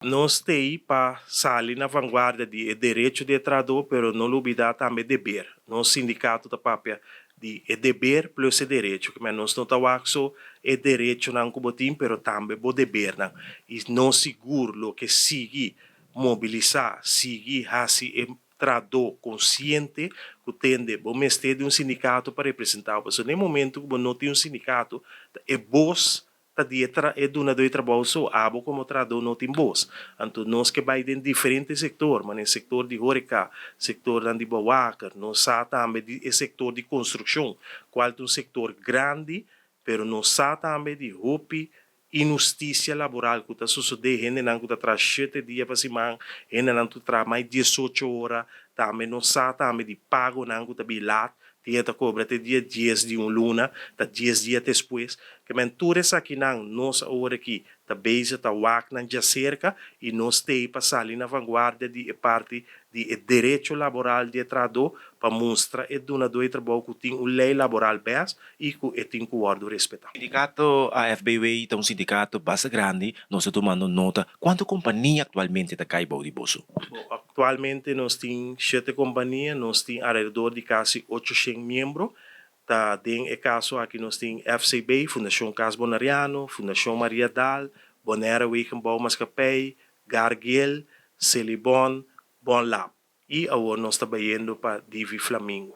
Nós temos para sair na vanguarda de direito de trabalho, pero não olvidar também dever. Nosso sindicato da papel de dever plus direito, que nós não estamos só direito não como time, pero também o dever não. E não seguro que siga mobilizar, siga assim trabalho consciente que tende bom mestre de sindicato para representar. Porque no momento que não tem sindicato, é voz é duna do trabalho só abo como trador não tem voz. Então nós que vai em diferentes setores, mas no setor de horeca, setor de bawaker, nós também de setor de construção, qual é um setor grande, pero nós também de roupa injustiça laboral que está sucedendo, gente não está traz 7 dias para semana, gente não está mais 18 horas, também nós também de pago não está bilat, tinha que cobrar até dia 10 de luna, tá 10 dias depois, que mentura essa aqui não, nós agora aqui, tá base tá wak não já cerca, e nós tem passar ali na vanguarda de parte de direito laboral de trabalho, para mostrar e donador de trabalho que tem lei laboral best e que tem que guarda respeitar. Sindicato FBW é um sindicato bastante grande, nós estamos tomando nota. Quantas companhias atualmente está caibo de bolso? Atualmente nós temos 7 companhias, nós temos alrededor de quase 800 membros. Tá, tem o caso aqui nós temos FCB, Fundação Cas Bonariano, Fundação Maria Dal, Bonera Wekenbouw Mascapay, Gargiel, Celibon, Bonlab. E agora nós estamos indo para Divi Flamingo.